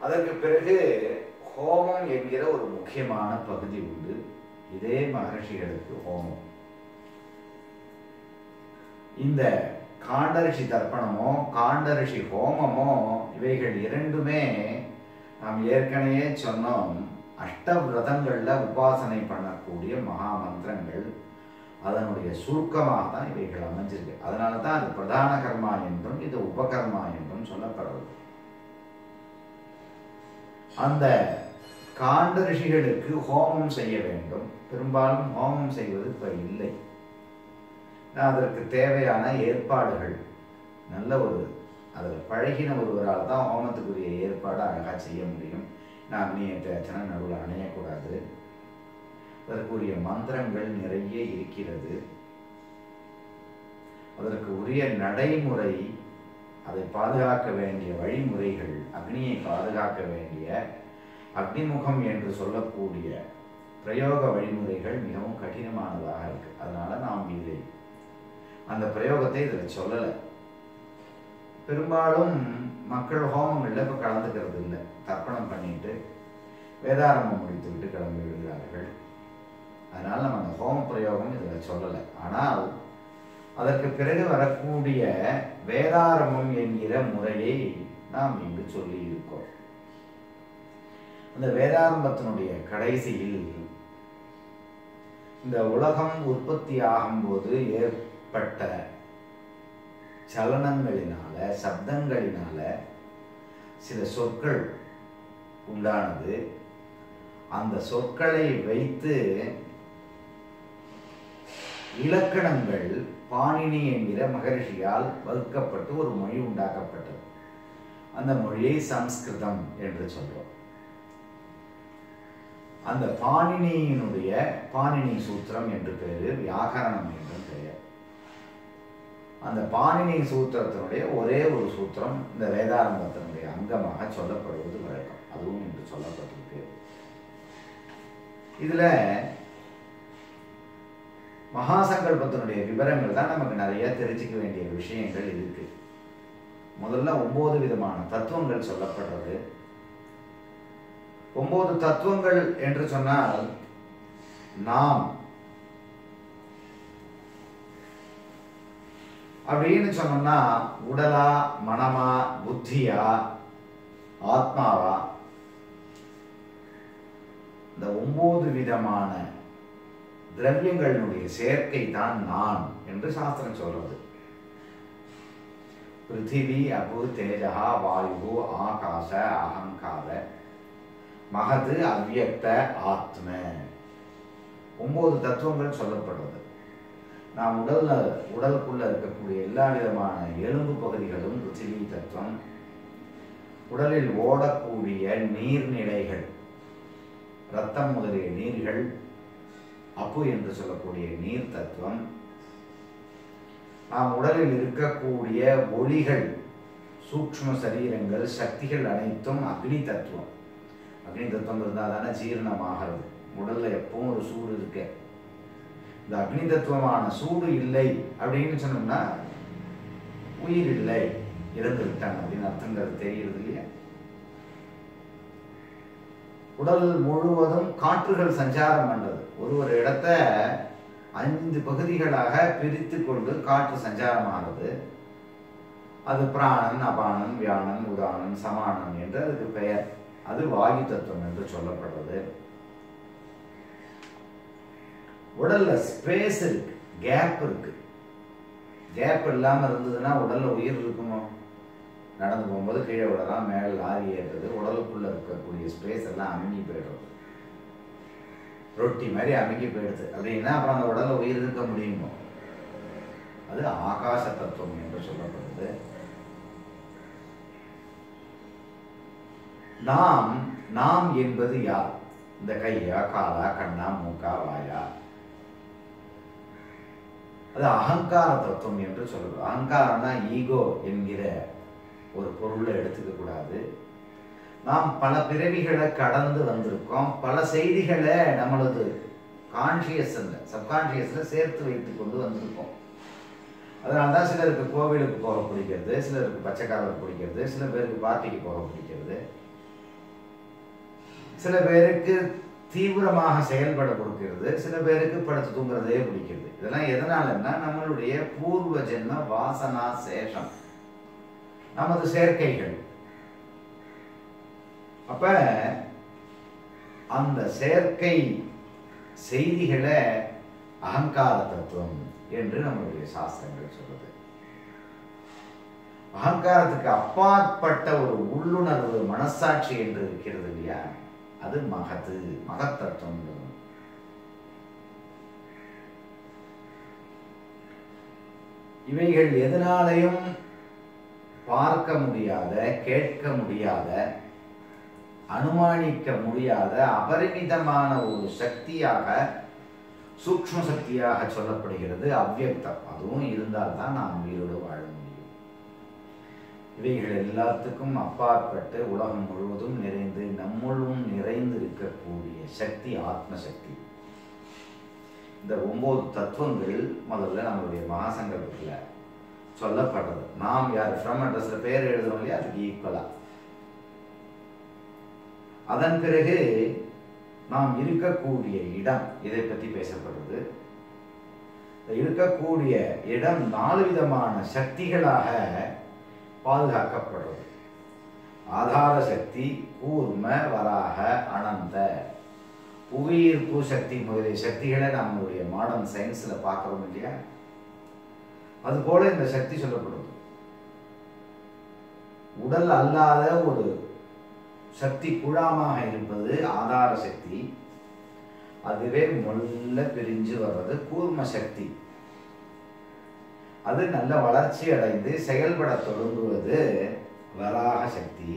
அதற்கு பிறகு ஹோமம் என்கிற ஒரு முக்கியமான பகுதி உண்டு. இதே மகர்ஷிகளுக்கு ஹோமம். இந்த காண்டரிஷி தர்ப்பணமோ காண்டரிஷி ஹோமமோ இவைகள் இரண்டுமே நாம் ஏற்கனவே சொன்னோம், அஷ்டவிரதங்கள்ல உபாசனை பண்ணக்கூடிய மகா மந்திரங்கள். அதனுடைய சுருக்கமாக தான் இவைகள் அமைஞ்சிருக்கு. அதனால தான் அது பிரதான கர்மா என்றும் இது உபகர்மா என்றும் சொல்லப்படுறது. அந்த காண்ட ரிஷிகளுக்கு ஹோமம் செய்ய வேண்டும். பெரும்பாலும் ஹோமம் செய்வது இப்ப இல்லை. அதற்கு தேவையான ஏற்பாடுகள் நல்ல அதில் பழகின ஒருவரால் தான் ஹோமத்துக்குரிய ஏற்பாடு அழகாக செய்ய முடியும். அக்னியேற்றாச்சுன்னா நடுவில் அணையக்கூடாது. அதற்குரிய மந்திரங்கள் நிறைய இருக்கிறது. அதற்கு உரிய நடைமுறை, அதை பாதுகாக்க வேண்டிய வழிமுறைகள், அக்னியை பாதுகாக்க வேண்டிய அக்னிமுகம் என்று சொல்லக்கூடிய பிரயோக வழிமுறைகள் மிகவும் கடினமானதாக இருக்கு. அதனால நாம் இதை அந்த பிரயோகத்தை இதில் சொல்லலை. பெரும்பாலும் மக்கள் ஹோமங்களில் இப்போ கலந்துக்கிறது இல்லை. தர்ப்பணம் பண்ணிட்டு வேதாரம்பம் முடித்து விட்டு கிளம்பி விடுகிறார்கள். அதனால் நம்ம அந்த ஹோம பிரயோகம் இதில் சொல்லலை. ஆனால் அதற்கு பிறகு வரக்கூடிய வேதாரம்பம் என்கிற முறையை நாம் இங்கு சொல்லி இருக்கோம். அந்த வேதாரம்பத்தினுடைய கடைசியில் இந்த உலகம் உற்பத்தி ஆகும்போது ஏற்பட்ட சலனங்களினால, சப்தங்களினால சில சொற்கள் உண்டானது. அந்த சொற்களை வைத்து இலக்கணங்கள் பாணினி என்கிற மகரிஷியால் வகுக்கப்பட்டு ஒரு மொழி உண்டாக்கப்பட்டது. அந்த மொழியை சம்ஸ்கிருதம் என்று சொல்றோம். அந்த பாணினியினுடைய பாணினி சூத்திரம் என்று பெயரு, வியாகரணம் என்றும் பெயர். அந்த பாணினி சூத்திரத்தினுடைய ஒரே ஒரு சூத்திரம் இந்த வேதாரம்பத்தினுடைய அங்கமாக சொல்லப்படுவது வழக்கம். அதுவும் இன்று சொல்லப்பட்டிருக்கு. இதுல மகாசங்கல்பத்தினுடைய விவரங்கள் தான் நமக்கு நிறைய தெரிஞ்சுக்க வேண்டிய விஷயங்கள் இருக்கு. முதல்ல 9 விதமான தத்துவங்கள் சொல்லப்படுறது. 9 தத்துவங்கள் என்று சொன்னால் நாம் அப்படின்னு சொன்னோம்னா உடலா, மனமா, புத்தியா, ஆத்மாவா, இந்த 9 விதமான திரவியங்களுடைய சேர்க்கை தான் நான் என்று சாஸ்திரம் சொல்றது. பிருத்திவி, அபு, தேஜா, வாயு, ஆகாச, அகங்கார, மகது, அவ்யக்த, ஆத்ம, 9 தத்துவங்கள் சொல்லப்படுறது. நாம் உடலுக்குள்ள இருக்கக்கூடிய எல்லா விதமான எலும்பு பகுதிகளும் பிருத்திவி தத்துவம். உடலில் ஓடக்கூடிய நீர்நிலைகள், இரத்தம் முதலிய நீர்கள், அப்பு என்று சொல்லக்கூடிய நீர் தத்துவம். நாம் உடலில் இருக்கக்கூடிய ஒளிகள், சூக்ஷ்ம சரீரங்கள், சக்திகள் அனைத்தும் அக்னி தத்துவம். அக்னி தத்துவம் இருந்தால் தானே ஜீரணமாகிறது. உடல்ல எப்பவும் ஒரு சூடு இருக்கு. இந்த அக்னி தத்துவமான சூடு இல்லை அப்படின்னு சொன்னோம்னா உயிர் இல்லை, இறந்து விட்டாங்க அப்படின்னு அர்த்தங்கிறது தெரிகிறது இல்லையா? உடல் முழுவதும் காற்றுகள் சஞ்சாரம் பண்றது. ஒரு இடத்த 5 பகுதிகளாக பிரித்து கொண்டு காற்று சஞ்சாரம் ஆகுது. அது பிராணன், அபானன், வியானன், உதானன், சமானன் என்று அதுக்கு பெயர். அது வாயு தத்துவம் என்று சொல்லப்படுறது. உடல்ல ஸ்பேஸ் இருக்கு, கேப் இருக்கு. கேப் இல்லாம இருந்ததுன்னா உடல்ல உயிர் இருக்குமோ? நடந்து போகும்போது கீழே விடலாம், மேலே லாரி ஏறுறது, உடலுக்குள்ள இருக்கக்கூடிய ஸ்பேஸ் எல்லாம் அமுங்கி போயிடுறது. ரொட்டி மாதிரி அமுங்கி போயிடுது அப்படின்னா அப்புறம் அந்த உடல்ல உயிர் இருக்க முடியுமோ? அது ஆகாச தத்துவம் என்று சொல்லப்படுது. நாம் என்பது யார்? இந்த கையா, காலா, கண்ணா, மூக்கா, வாயா, அது அகங்கார தத்துவம் என்று சொல்றது. அகங்காரம்னா ஈகோ என்கிற ஒரு பொருளை எடுத்துக்க கூடாது. நாம் பல பிறவிகளை கடந்து வந்திருக்கோம். பல செய்திகளை நம்மளது கான்சியஸ்ல, சப்கான்சியஸ்ல சேர்த்து வைத்து கொண்டு வந்திருக்கோம். அதனால்தான் சிலருக்கு கோவிலுக்கு போக பிடிக்கிறது, சிலருக்கு பச்சைக்காரருக்கு பிடிக்கிறது, சில பேருக்கு பார்ட்டிக்கு போக பிடிக்கிறது. சில பேருக்கு தீவிரமாக செயல்பட கொடுக்கிறது, சில பேருக்கு படுத்து தூங்குறதே பிடிக்கிறது. இதெல்லாம் எதனாலன்னா நம்மளுடைய பூர்வ ஜென்ம வாசனா சேஷம், நமது சேர்க்கைகள். அப்ப அந்த சேர்க்கை செய்திகளை அகங்கார தத்துவம் என்று நம்மளுடைய சாஸ்திரங்கள் சொல்றது. அகங்காரத்துக்கு அப்பாற்பட்ட ஒரு உள்ளுணர்வு மனசாட்சி என்று இருக்கிறது இல்லையா, அது மகத்தத்துவம். இவைகள் எதனாலையும் பார்க்க முடியாத, கேட்க முடியாத, அனுமானிக்க முடியாத அபரிமிதமான ஒரு சக்தியாக, சூக்ஷ்ம சக்தியாக சொல்லப்படுகிறது அவ்யக்தம். அதுவும் இருந்தால்தான் நாம் உயிரோடு வாழ முடியும். இவைகள் எல்லாத்துக்கும் அப்பாற்பட்டு உலகம் முழுவதும் நிறைந்து நம்மளும் நிறைந்து இருக்கக்கூடிய சக்தி ஆத்மசக்தி. இந்த 9 தத்துவங்கள் முதல்ல நம்மளுடைய மகாசங்கல்பத்தில் சொல்லப்படுறது. நாம் யார் ஃப்ரம் அட்ரஸ்ல பேர் எழுதுறோம் இல்லையா, அதுக்கு ஈக்குவலா. அதன் பிறகு நாம் இருக்கக்கூடிய இடம், இதை பற்றி பேசப்படுறது. இருக்கக்கூடிய இடம் 4 விதமான சக்திகளாக பாதுகாக்கப்படுறது. ஆதார சக்தி, கூர்ம, வராக, அனந்த, புவியீர்ப்பு சக்தி முதலிய சக்திகளை நம்மளுடைய மாடர்ன் சயின்ஸ்ல பார்க்கிறோம் இல்லையா, அது போல இந்த சக்தி சொல்லப்படுது. உடல் அல்லாத ஒரு சக்தி குழாமாக இருப்பது ஆதார சக்தி. அதுவே மொல்ல பிரிஞ்சு வர்றது கூர்ம சக்தி. அது நல்ல வளர்ச்சி அடைந்து செயல்பட தொடங்குவது வராக சக்தி.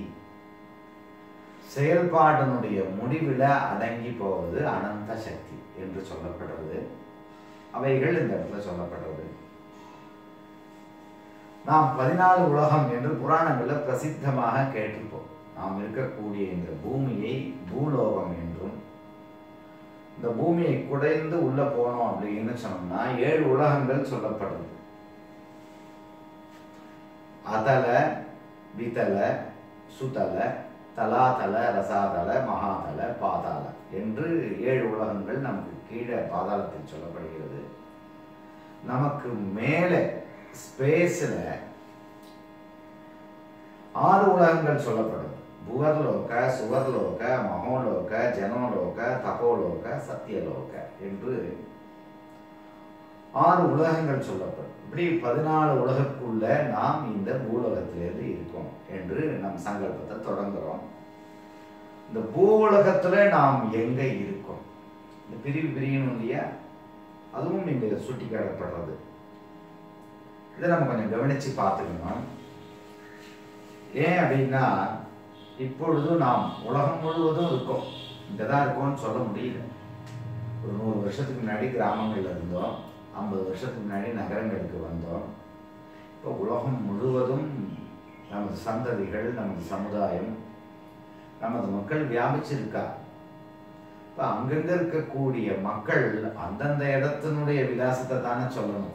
செயல்பாட்டினுடைய முடிவில் அடங்கி போவது அனந்த சக்தி என்று சொல்லப்படுறது. அவைகள் இந்த இடத்துல சொல்லப்படுறது. நாம் 14 உலகம் என்று புராணங்களில் பிரசித்தமாக கேட்டிருப்போம். நாம் இருக்கக்கூடிய இந்த பூமியை பூலோகம் என்றும், இந்த பூமியை குடைந்து உள்ள போனோம் அப்படின்னு சொன்னோம்னா 7 உலகங்கள் சொல்லப்படுது. அதல, விதல, சுதல, தலாதல, ரசாதல, மகாதல, பாதாள என்று 7 உலகங்கள் நமக்கு கீழே பாதாளத்தில் சொல்லப்படுகிறது. நமக்கு மேலே ஸ்பேஸ்ல 6 உலகங்கள் சொல்லப்படும். புவர்லோக, சுவர்லோக, மகோலோக, ஜனோலோக, தபோலோக, சத்தியலோக என்று 6 உலகங்கள் சொல்லப்படும். இப்படி 14 உலகக்குள்ள நாம் இந்த பூலோகத்திலிருந்து இருக்கோம் என்று நம் சங்கல்பத்தை தொடங்குறோம். இந்த பூவுலகத்துல நாம் எங்க இருக்கோம், இந்த பிரியணும் இல்லையா, அதுவும் இங்க சுட்டி காட்டப்படுறது. இதை நம்ம கொஞ்சம் கவனிச்சு பார்த்துக்கணும். ஏன் அப்படின்னா, இப்பொழுது நாம் உலகம் முழுவதும் இருக்கோம், இங்கதான் இருக்கோம்னு சொல்ல முடியல. ஒரு 100 வருஷத்துக்கு முன்னாடி கிராமங்கள்ல இருந்தோம், 50 வருஷத்துக்கு முன்னாடி நகரங்களுக்கு வந்தோம். இப்போ உலகம் முழுவதும் நமது சந்ததிகள், நமது சமுதாயம், நமது மக்கள் வியாபிச்சிருக்கா. இப்போ அங்கங்க இருக்கக்கூடிய மக்கள் அந்தந்த இடத்தினுடைய விலாசத்தை தானே சொல்லணும்.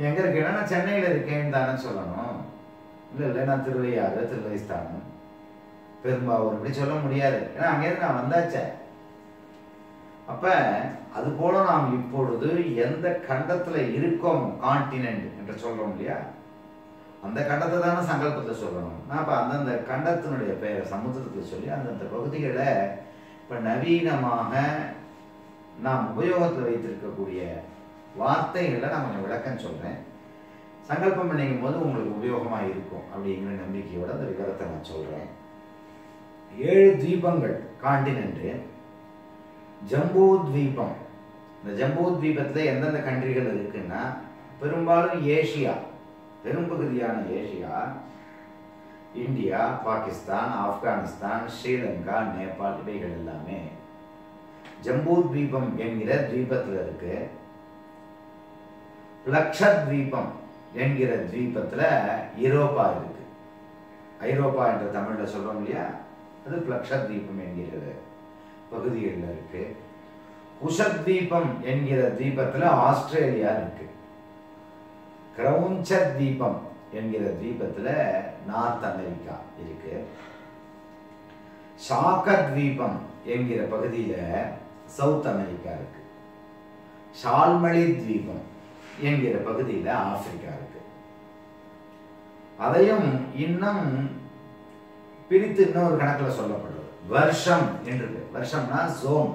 எங்க இருக்கேன்னா நான் சென்னையில் இருக்கேன்னு தானே சொல்லணும். இல்லை நான் திருவையாறு, திருவைஸ்தானம், பெரும்பாவூர் இப்படி சொல்ல முடியாது. ஏன்னா அங்கேருந்து நான் வந்தாச்சேன். அப்ப அது போல நாம் இப்பொழுது எந்த கண்டத்துல இருக்கோம், கான்டினென்ட் என்று சொல்றோம் இல்லையா, அந்த கண்டத்தை தானே சங்கல்பத்தை சொல்லணும். நான் இப்ப அந்தந்த கண்டத்தினுடைய பெயரை சமுத்திரத்தில் சொல்லி அந்தந்த பகுதிகளை இப்ப நவீனமாக நாம் உபயோகத்தில் வைத்திருக்கக்கூடிய வார்த்தைகளை நான் கொஞ்சம் விளக்கம் சொல்றேன். சங்கல்பம் பண்ணிக்கும் போது உங்களுக்கு உபயோகமா இருக்கும் அப்படிங்கிற நம்பிக்கையோட அந்த விவரத்தை நான் சொல்றேன். 7 தீபங்கள் கான்டினென்ட். ஜம்பூ தீபம். இந்த ஜம்பூ தீபத்தில் எந்தெந்த கண்ட்ரிகள் இருக்குன்னா, பெரும்பாலும் ஏஷியா, பெரும்பகுதியான ஏஷியா, இந்தியா, பாகிஸ்தான், ஆப்கானிஸ்தான், ஸ்ரீலங்கா, நேபாள் இவைகள் எல்லாமே ஜம்பூ தீபம் என்கிற தீபத்தில் இருக்கு. லக்ஷத்வீபம் என்கிற தீபத்துல யூரோப்பா இருக்கு. ஐரோப்பா என்ற தமிழ்ல சொல்றோம் இல்லையா, அது லக்ஷத்வீபம் என்கிற பகுதிகளில் இருக்கு. குஷத்வீபம் என்கிற தீபத்துல ஆஸ்திரேலியா இருக்கு. கிரௌஞ்ச தீபம் என்கிற தீபத்துல நார்த் அமெரிக்கா இருக்கு. சாக்கத்வீபம் என்கிற பகுதியில சவுத் அமெரிக்கா இருக்கு. ஷால்மலி தீபம் என்கிற பகுதியில ஆப்பிரிக்கா இருக்கு. அதையும் இன்னும் பிரித்து இன்னொரு கணக்குல சொல்லப்படுறது வருஷம் என்று. வருஷம்னா ஜோன்.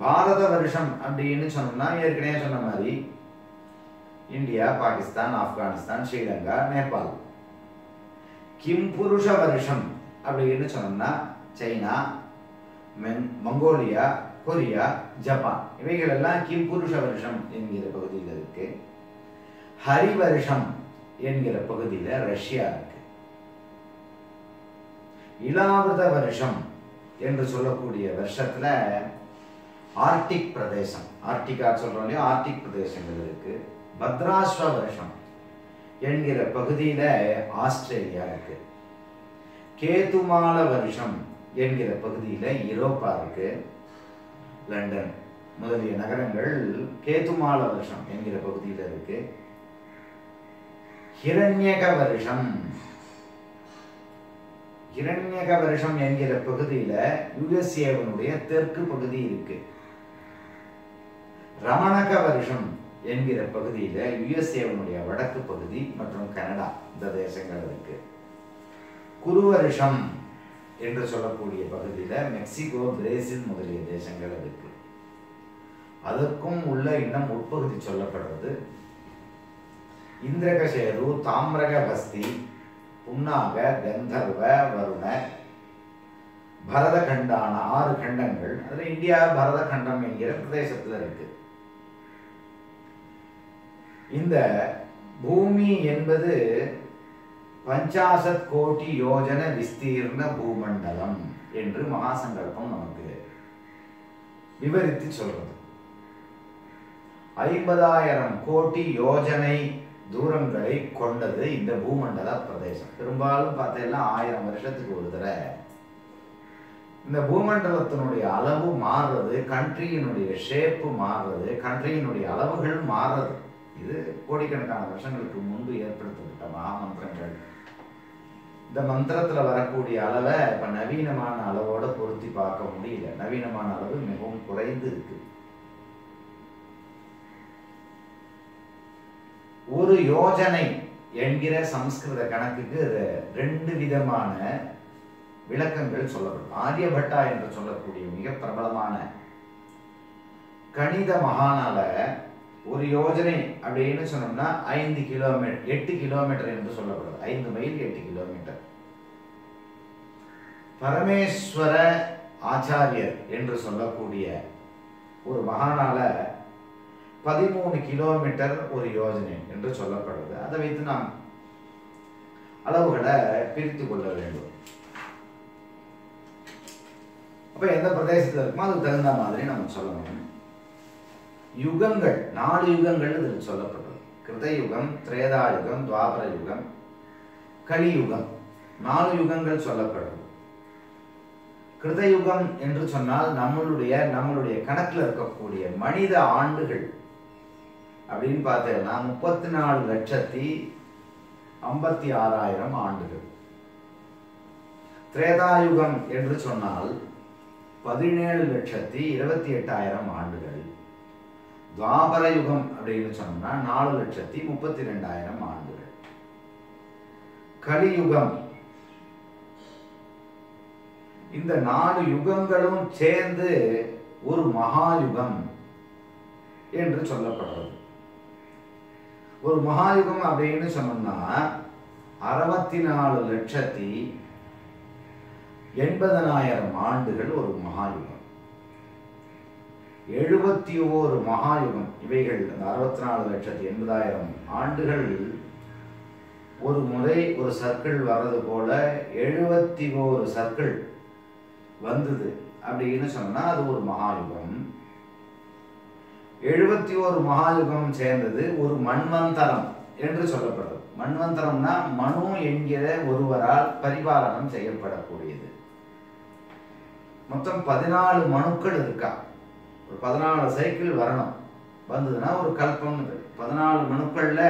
பாரத வருஷம் அப்படின்னு சொன்னோம்னா ஏற்கனவே சொன்ன மாதிரி இந்தியா, பாகிஸ்தான், ஆப்கானிஸ்தான், ஸ்ரீலங்கா, நேபாள். கிம்புருஷ வருஷம் அப்படின்னு சொன்னோம்னா சைனா, மங்கோலியா, கொரியா, ஜப்பான் இவைகள் எல்லாம் கிம்புருஷ வருஷம் என்கிற பகுதியில் இருக்கு. ஹரி வருஷம் என்கிற பகுதியில ரஷ்யா இருக்கு. இலாவிரத வருஷம் என்று சொல்லக்கூடிய வருஷத்துல ஆர்டிக் பிரதேசம், ஆர்டிகா சொல்றோம் இல்லையா, ஆர்டிக் பிரதேசங்கள் இருக்கு. பத்ராஸ்வ வருஷம் என்கிற பகுதியில ஆஸ்திரேலியா இருக்கு. கேதுமால வருஷம் என்கிற பகுதியில யூரோப்பா இருக்கு. லண்டன் முதலிய நகரங்கள் கேதுமால வருஷம் என்கிற பகுதியில இருக்கு. ஹிரண்யக வருஷம், ஹிரண்யக வருஷம் என்கிற பகுதியில யுஎஸ்ஏவனுடைய தெற்கு பகுதி இருக்கு. ரமணக வருஷம் என்கிற பகுதியில யுஎஸ்ஏவனுடைய வடக்கு பகுதி மற்றும் கனடா இந்த தேசங்கள் இருக்கு. குரு வருஷம் என்று சொல்லக்கூடிய பகுதியில மெக்சிகோ, பிரேசில் முதலிய தேசங்கள் இருக்கு. அதற்கும் உள்ள இன்னும் உட்பகுதி சொல்லப்படுறது இந்திரகசேரு, தாமிரக பஸ்தி, புன்னாக, கந்தர்வ, வருண, பரத கண்டான 6 கண்டங்கள். அதுல இந்தியா பரத கண்டம் என்கிற பிரதேசத்துல இருக்கு. இந்த பூமி என்பது 50 கோடி யோஜன விஸ்தீர்ண பூமண்டலம் என்று மகாசங்கல்பம் நமக்கு விவரித்து சொல்றது. 50,000 கோடி யோஜனை தூரங்களை கொண்டது இந்த பூமண்டல பிரதேசம். பெரும்பாலும் பார்த்தீங்கன்னா 1000 வருஷத்துக்கு ஒரு தடவை இந்த பூமண்டலத்தினுடைய அளவு மாறுறது, கண்ட்ரியினுடைய ஷேப்பு மாறுறது, கண்ட்ரியினுடைய அளவுகள் மாறுறது. இது கோடிக்கணக்கான வருஷங்களுக்கு முன்பு ஏற்படுத்தப்பட்ட மகாமந்திரங்கள். இந்த மந்திரத்துல வரக்கூடிய அளவை இப்ப நவீனமான அளவோட பொருத்தி பார்க்க முடியல. நவீனமான அளவு மிகவும் குறைந்து இருக்கு. ஒரு யோஜனை என்கிற சமஸ்கிருத கணக்குக்கு 2 விதமான விளக்கங்கள் சொல்லப்படும். ஆரியபட்டா என்று சொல்லக்கூடிய மிக பிரபலமான கணித மகானால ஒரு யோஜனை அப்படின்னு சொன்னோம்னா 5 கிலோமீட்டர், 8 கிலோமீட்டர் என்று சொல்லப்படுது. 5 மைல் 8 கிலோமீட்டர். பரமேஸ்வர ஆச்சாரியர் என்று சொல்லக்கூடிய ஒரு மகானால 13 கிலோமீட்டர் ஒரு யோஜனை என்று சொல்லப்படுது. அதை வைத்து நாம் அளவுகளை பிரித்து கொள்ள வேண்டும். அப்ப எந்த பிரதேசத்தில் இருக்குமோ அதுக்கு தகுந்த மாதிரி நம்ம சொல்லணும். யுகங்கள் 4 யுகங்கள் இதில் சொல்லப்படுது. கிருதயுகம், திரேதாயுகம், துவாபர யுகம், கலியுகம். 4 யுகங்கள் சொல்லப்படுது. கிருதயுகம் என்று சொன்னால் நம்மளுடைய கணக்கில் இருக்கக்கூடிய மனித ஆண்டுகள் அப்படின்னு பார்த்தீங்கன்னா 34,56,000 ஆண்டுகள். திரேதாயுகம் என்று சொன்னால் 17,28,000 ஆண்டுகள். துவாபர யுகம் அப்படின்னு சொன்னோம்னா 4,32,000 ஆண்டுகள். கலியுகம், இந்த 4 யுகங்களும் சேர்ந்து ஒரு மகாயுகம் என்று சொல்லப்படுறது. ஒரு மகாயுகம் அப்படின்னு சொன்னோம்னா 64,80,000 ஆண்டுகள் ஒரு மகாயுகம். 71 மகாயுகம். இவைகள் 64,80,000 ஆண்டுகள் ஒரு முறை ஒரு சர்க்கிள் வர்றது போல 71 சர்க்கிள் வந்தது அப்படின்னு சொன்னா அது ஒரு மகாயுகம். 71 மகாயுகம் சேர்ந்தது ஒரு மன்வந்தரம் என்று சொல்லப்படுறது. மன்வந்தரம்னா மனு என்கிற ஒருவரால் பரிபாலனம் செய்யப்படக்கூடியது. மொத்தம் 14 மனுக்கள் இருக்கா. ஒரு 14 சைக்கிள் வரணும். வந்ததுன்னா ஒரு கல்பம். 14 மனுக்கள்ல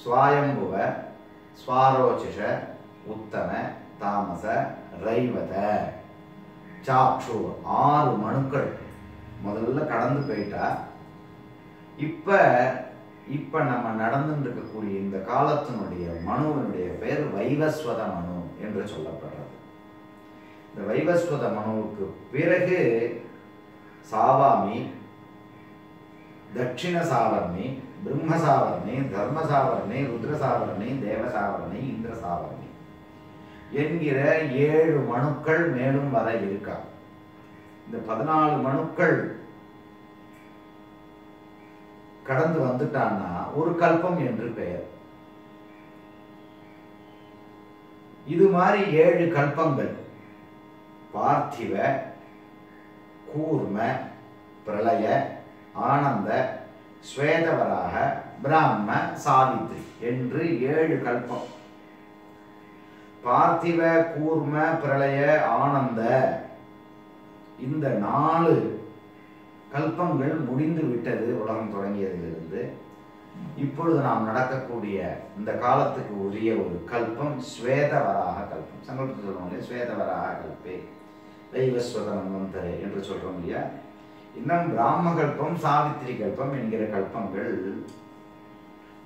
சுவாயம்புவ, ஸ்வாரோச்சிஷ, உத்தம, தாமச ரைவத சாக்ஷு 6 மனுக்கள் முதல்ல கடந்து போயிட்டா. இப்ப நம்ம நடந்துட்டு இருக்கக்கூடிய இந்த காலத்தினுடைய மனுவினுடைய பெயர் வைவஸ்வத மனு என்று சொல்லப்படுறது. இந்த வைவஸ்வத மனுவுக்கு பிறகு சாவாமி, தட்சிண சாவர்ணி, பிரம்ம சாவர்ணி, தர்ம சாவர்ணி, ருத்ர சாவர்ணி, தேவ சாவர்ணி, இந்திர சாவர்ணி என்கிற 7 மனுக்கள் மேலும் வர இருக்கா. இந்த 14 மனுக்கள் கடந்து வந்துட்டான்னா ஒரு கல்பம் என்று பெயர். இது மாதிரி 7 கல்பங்கள் பார்த்திவ, கூர்ம, பிரளய, ஆனந்த, ஸ்வேதவராக, பிராம, சாவித்ரி என்று 7 கல்பம். பார்த்திவ, கூர்ம, பிரளய, ஆனந்த இந்த 4 கல்பங்கள் முடிந்து விட்டது. உலகம் தொடங்கியதிலிருந்து இப்பொழுது நாம் நடக்கக்கூடிய இந்த காலத்துக்கு உரிய ஒரு கல்பம் ஸ்வேதவராக கல்பம். சங்கல்பத்தை சொல்றோம் இல்லையா, ஸ்வேதவராக கல்பே வைவஸ்வத மன்வந்தரே என்று சொல்றோம் இல்லையா. இன்னும் பிராம கல்பம், சாவித்திரி கல்பம் என்கிற கல்பங்கள்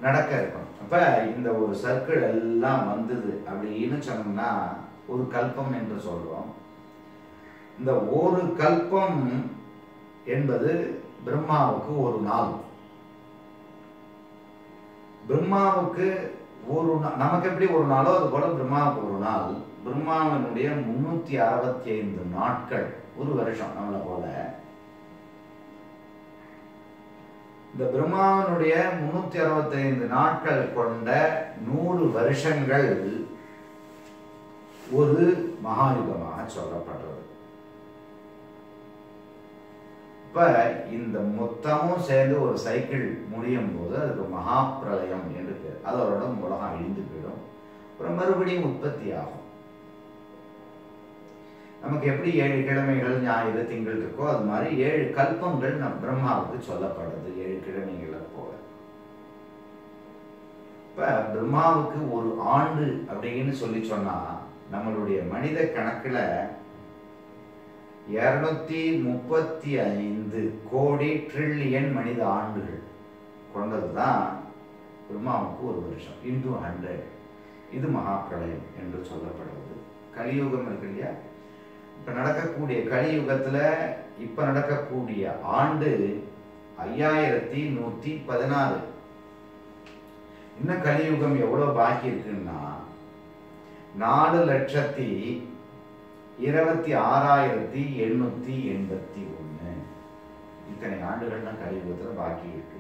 நடக்க இருக்கும். அப்ப இந்த ஒரு சர்க்கிள் எல்லாம் வந்தது அப்படின்னு சொன்னோம்னா ஒரு கல்பம் என்று சொல்றோம். இந்த ஒரு கல்பம் என்பது பிரம்மாவுக்கு ஒரு நாள். பிரம்மாவுக்கு ஒரு நமக்கு எப்படி ஒரு நாளோ அது போல பிரம்மாவுக்கு ஒரு நாள். பிரம்மாவினுடைய 365 நாட்கள் ஒரு வருஷம். நம்மளை போல இந்த பிரம்மாவினுடைய 365 நாட்கள் கொண்ட 100 வருஷங்கள் ஒரு மகாயுகமாக சொல்லப்படுறது. இப்ப இந்த மொத்தமும் சேர்ந்து ஒரு சைக்கிள் முடியும் போது அதுக்கு மகா பிரளயம் என்று பேர். அதோட உலகம் அழிந்து போயிடும். அப்புறம் மறுபடியும் உற்பத்தி ஆகும். நமக்கு எப்படி 7 கிழமைகள், ஞாயிறு, திங்கள் இருக்கோ அது மாதிரி 7 கல்பங்கள் பிரம்மாவுக்கு சொல்லப்படுறது. 7 கிழமைகளை போல. இப்ப பிரம்மாவுக்கு ஒரு ஆண்டு அப்படின்னு சொல்லி சொன்னா நம்மளுடைய மனித கணக்குல 235 கோடி ட்ரில்லியன் மனித ஆண்டுகள் கொண்டதுதான் பிரம்மாவுக்கு ஒரு வருஷம். இன்டு 100 இது மகாபிரளயம் என்று சொல்லப்படுவது. கலியுகம் இருக்கு இல்லையா, இப்ப நடக்கக்கூடிய கலியுகத்துல இப்ப நடக்கக்கூடிய ஆண்டு 5116. இன்னும் கலியுகம் எவ்வளவு பாக்கி இருக்குன்னா 4,26,881. இத்தனை ஆண்டுகள் தான் கலியுகத்துல பாக்கி இருக்கு.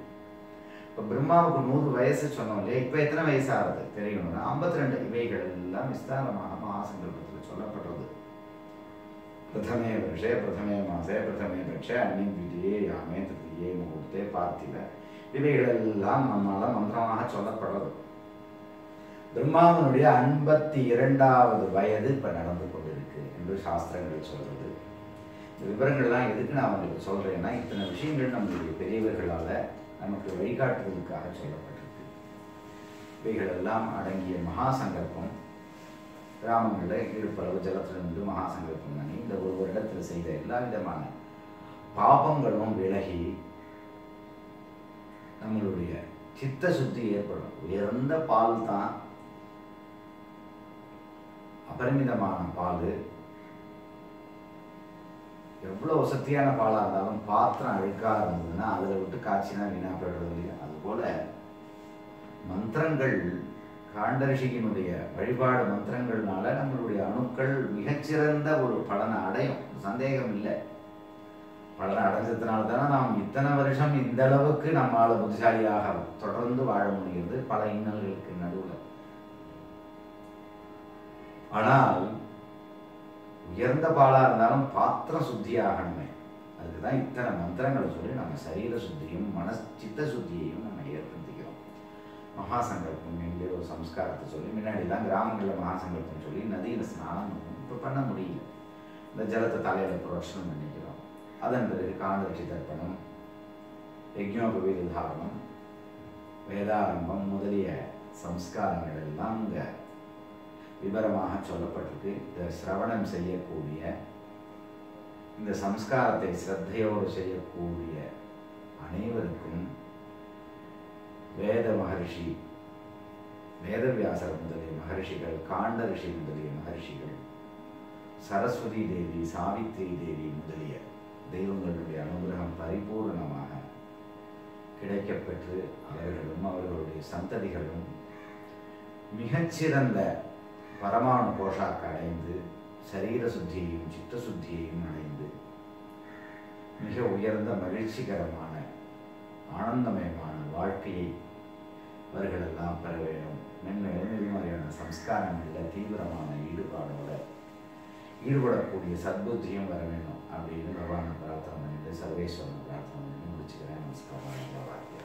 இப்ப பிரம்மாவுக்கு 100 வயசு சொன்னோம் இல்லையா, இப்ப எத்தனை வயசு ஆகுது தெரியணும்னா 52. இவைகள் எல்லாம் விஸ்தாரமாக மகாசங்கல்பத்தில் சொல்லப்படுறது. பிரதமே வருஷே பிரதமே மாசே பிரதமே பட்சே அன்னியே யாமே திருத்தியே முகூர்த்தே பார்த்திவ இவைகள் எல்லாம் நம்மால மந்திரமாக சொல்லப்படுறது. பிரம்மாவனுடைய 52வது வயது இப்ப நடந்து கொண்டிருக்கு என்று சாஸ்திரங்கள் சொல்றது. இந்த விவரங்கள்லாம் எதுக்கு நான் உங்களுக்கு சொல்றேன்னா, இத்தனை விஷயங்கள் நம்மளுடைய பெரியவர்களால நமக்கு வழிகாட்டுவதற்காக சொல்லப்பட்டிருக்கு. இவைகள் எல்லாம் அடங்கிய மகா சங்கல்பம் கிராமங்களில் ஈடுபடவு ஜலத்திலிருந்து மகா சங்கல்பம் பண்ணி இந்த ஒரு வருடத்தில் செய்த எல்லா விதமான பாபங்களும் விலகி நம்மளுடைய சித்த சுத்தி ஏற்படும். உயர்ந்த பால் தான், அபரிமிதமான பால். எவ்வளவு வசதியான பாலா இருந்தாலும் பாத்திரம் அழுக்கா இருந்ததுன்னா அதுல விட்டு காய்ச்சினா வீணா போயிடுறது இல்லையா. அதுபோல மந்திரங்கள், காண்டரிஷியினுடைய வழிபாடு மந்திரங்கள்னால நம்மளுடைய அணுக்கள் மிகச்சிறந்த ஒரு பலனை அடையும், சந்தேகம் இல்லை. பலனை அடைஞ்சதுனால தானே நாம் இத்தனை வருஷம் இந்த அளவுக்கு நம்மளால புத்திசாலியாக தொடர்ந்து வாழ முடியுது பல இன்னல்களுக்கு நடுவில். ஆனால் உயர்ந்த பாலா இருந்தாலும் பாத்திரம் சுத்தியாகணுமே, அதுக்குதான் இத்தனை மந்திரங்களை சொல்லி நம்ம சரீர சுத்தியும் சித்த சுத்தியையும் நம்ம ஏற்படுத்திக்கிறோம். மகாசங்கல்பம் என்கிற ஒரு சம்ஸ்காரத்தை சொல்லி முன்னாடிலாம் கிராமங்களில் மகாசங்கல்பம் சொல்லி நதியில் ஸ்நானம் இப்போ பண்ண முடியல. இந்த ஜலத்தை தலையில புரோஷனம் பண்ணிக்கிறோம். அதன் பிறகு காண்டரிஷி தர்ப்பணம், யஜ்ஞோபவீத தாரணம், வேதாரம்பம் முதலிய சம்ஸ்காரங்கள் எல்லாம் இங்க விவரமாக சொல்லப்பட்டிருக்கு. இதை சிரவணம் செய்யக்கூடிய, இந்த சம்ஸ்காரத்தை சிரத்தையோடு செய்யக்கூடிய அனைவருக்கும் வேத மகர்ஷி, வேதவியாசர் முதலிய மகர்ஷிகள், காண்ட ரிஷி முதலிய மகர்ஷிகள், சரஸ்வதி தேவி, சாவித்ரி தேவி முதலிய தெய்வங்களுடைய அனுகிரகம் பரிபூர்ணமாக கிடைக்கப்பெற்று அவர்களும் அவர்களுடைய சந்ததிகளும் மிகச்சிறந்த பரமாணு போஷாக்கு அடைந்து சரீர சுத்தியையும் சித்த சுத்தியையும் அடைந்து மிக உயர்ந்த மகிழ்ச்சிகரமான ஆனந்தமயமான வாழ்க்கையை அவர்களெல்லாம் பெற வேண்டும். மென்மேலும் இது மாதிரியான சம்ஸ்காரங்களில் தீவிரமான ஈடுபாடோட ஈடுபடக்கூடிய சத்புத்தியும் வர வேண்டும் அப்படின்னு பகவானை பிரார்த்தனை பண்ணிட்டு சர்வேஸ்வரனை பிரார்த்தனை பண்ணி முடிச்சுக்கிறேன். நமஸ்காரம்.